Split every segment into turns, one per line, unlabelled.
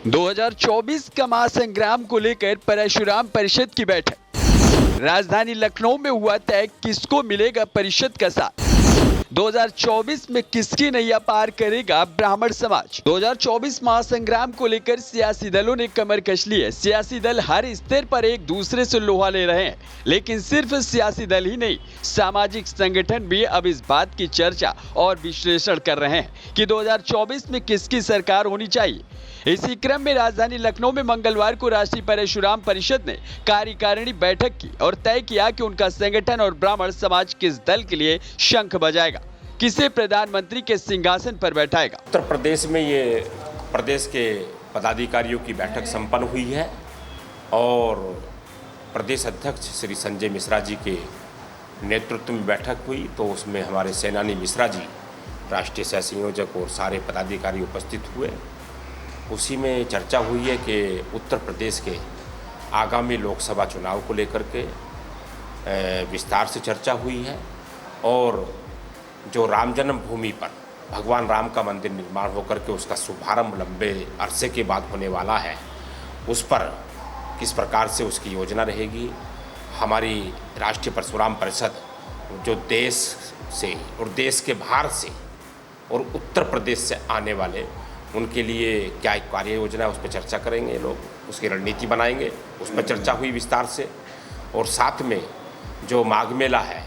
2024 का महासंग्राम को लेकर परशुराम परिषद की बैठक। राजधानी लखनऊ में हुआ तय किसको मिलेगा परिषद का साथ। 2024 में किसकी नैया पार करेगा ब्राह्मण समाज। 2024 महासंग्राम को लेकर सियासी दलों ने कमर कस ली है। सियासी दल हर स्तर पर एक दूसरे से लोहा ले रहे हैं, लेकिन सिर्फ सियासी दल ही नहीं, सामाजिक संगठन भी अब इस बात की चर्चा और विश्लेषण कर रहे हैं कि 2024 में किसकी सरकार होनी चाहिए। इसी क्रम में राजधानी लखनऊ में मंगलवार को राष्ट्रीय परशुराम परिषद ने कार्यकारिणी बैठक की और तय किया कि उनका संगठन और ब्राह्मण समाज किस दल के लिए शंख बजाएगा, किसे प्रधानमंत्री के सिंहासन पर बैठाएगा।
उत्तर प्रदेश में ये प्रदेश के पदाधिकारियों की बैठक संपन्न हुई है और प्रदेश अध्यक्ष श्री संजय मिश्रा जी के नेतृत्व में बैठक हुई, तो उसमें हमारे सेनानी मिश्रा जी राष्ट्रीय सह संयोजक और सारे पदाधिकारी उपस्थित हुए। उसी में चर्चा हुई है कि उत्तर प्रदेश के आगामी लोकसभा चुनाव को लेकर के विस्तार से चर्चा हुई है और जो राम जन्मभूमि पर भगवान राम का मंदिर निर्माण होकर के उसका शुभारंभ लंबे अरसे के बाद होने वाला है, उस पर किस प्रकार से उसकी योजना रहेगी। हमारी राष्ट्रीय परशुराम परिषद जो देश से और देश के बाहर से और उत्तर प्रदेश से आने वाले उनके लिए क्या एक कार्य योजना है, उस पर चर्चा करेंगे लोग, उसकी रणनीति बनाएंगे, उस पर चर्चा हुई विस्तार से। और साथ में जो माघ मेला है,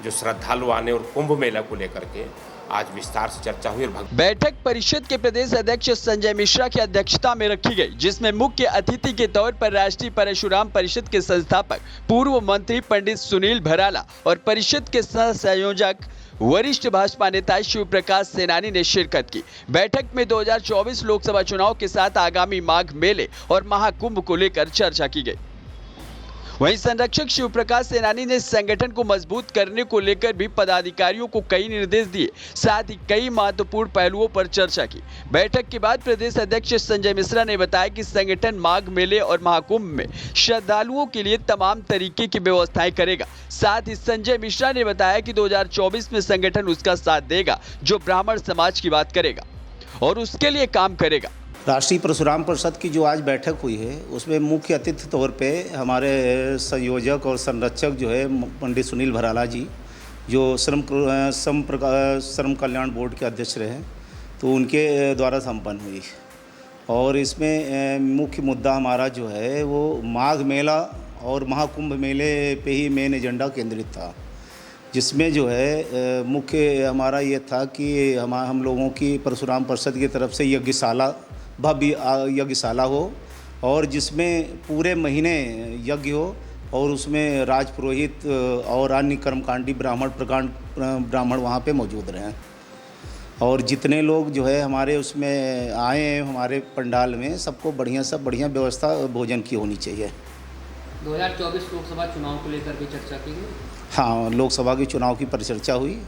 जो श्रद्धालु आने और कुंभ मेला को लेकर के आज विस्तार से चर्चा हुई।
बैठक परिषद के प्रदेश अध्यक्ष संजय मिश्रा की अध्यक्षता में रखी गई, जिसमें मुख्य अतिथि के तौर पर राष्ट्रीय परशुराम परिषद के संस्थापक पूर्व मंत्री पंडित सुनील भराला और परिषद के सह संयोजक वरिष्ठ भाजपा नेता शिव प्रकाश सेनानी ने शिरकत की। बैठक में 2024 लोकसभा चुनाव के साथ आगामी माघ मेले और महाकुंभ को लेकर चर्चा की गई। वहीं संरक्षक शिव प्रकाश सेनानी ने संगठन को मजबूत करने को लेकर भी पदाधिकारियों को कई निर्देश दिए, साथ ही कई महत्वपूर्ण पहलुओं पर चर्चा की। बैठक के बाद प्रदेश अध्यक्ष संजय मिश्रा ने बताया कि संगठन माघ मेले और महाकुंभ में श्रद्धालुओं के लिए तमाम तरीके की व्यवस्थाएं करेगा। साथ ही संजय मिश्रा ने बताया कि 2024 में संगठन उसका साथ देगा जो ब्राह्मण समाज की बात करेगा और उसके लिए काम करेगा।
राष्ट्रीय परशुराम परिषद की जो आज बैठक हुई है उसमें मुख्य अतिथि तौर पे हमारे संयोजक और संरक्षक जो है पंडित सुनील भराला जी, जो श्रम कल्याण बोर्ड के अध्यक्ष रहे, तो उनके द्वारा संपन्न हुई। और इसमें मुख्य मुद्दा हमारा जो है वो माघ मेला और महाकुंभ मेले पे ही मेन एजेंडा केंद्रित था, जिसमें जो है मुख्य हमारा ये था कि हम लोगों की परशुराम परिषद की तरफ से यज्ञशाला, भव्य यज्ञशाला हो और जिसमें पूरे महीने यज्ञ हो और उसमें राजपुरोहित और अन्य कर्मकांडी ब्राह्मण वहाँ पे मौजूद रहें। और जितने लोग जो है हमारे उसमें आए हैं हमारे पंडाल में, सबको बढ़िया व्यवस्था भोजन की होनी चाहिए।
2024 लोकसभा चुनाव को लेकर भी चर्चा की गई।
हाँ, लोकसभा के चुनाव की परिचर्चा हुई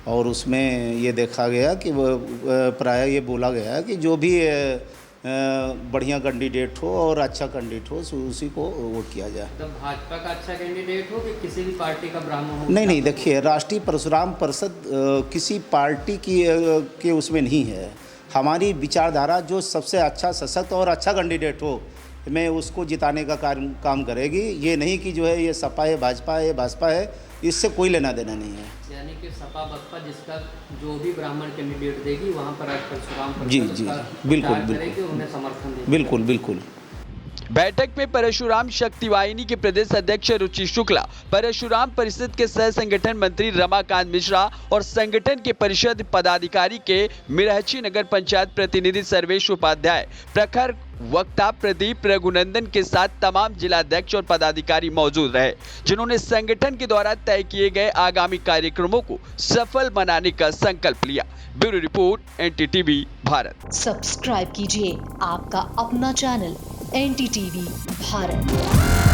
और उसमें ये देखा गया कि प्राय ये बोला गया कि जो भी बढ़िया कैंडिडेट हो और अच्छा कैंडिडेट हो उसी को वोट किया जाए।
तो भाजपा का अच्छा कैंडिडेट हो कि किसी भी पार्टी का ब्राह्मण हो?
नहीं, देखिए, राष्ट्रीय परशुराम परिषद किसी पार्टी की के उसमें नहीं है। हमारी विचारधारा जो सबसे अच्छा, सशक्त और अच्छा कैंडिडेट हो, मैं उसको जिताने का काम करेगी। ये नहीं कि जो है ये सपा है, भाजपा है, इससे कोई लेना देना नहीं है।
यानी कि सपा बसपा जिसका जो भी ब्राह्मण कैंडिडेट देगी वहाँ पर आज परशुराम
जी, बिल्कुल
उन्हें समर्थन देगी।
बिल्कुल।
बैठक में परशुराम शक्ति वाहिनी के प्रदेश अध्यक्ष रुचि शुक्ला, परशुराम परिषद के सह संगठन मंत्री रमाकांत मिश्रा और संगठन के परिषद पदाधिकारी के मिरहची नगर पंचायत प्रतिनिधि सर्वेश उपाध्याय, प्रखर वक्ता प्रदीप रघुनंदन के साथ तमाम जिलाध्यक्ष और पदाधिकारी मौजूद रहे, जिन्होंने संगठन के द्वारा तय किए गए आगामी कार्यक्रमों को सफल बनाने का संकल्प लिया। Bureau report, NTTV Bharat.
Subscribe कीजिए आपका अपना चैनल NTTV भारत।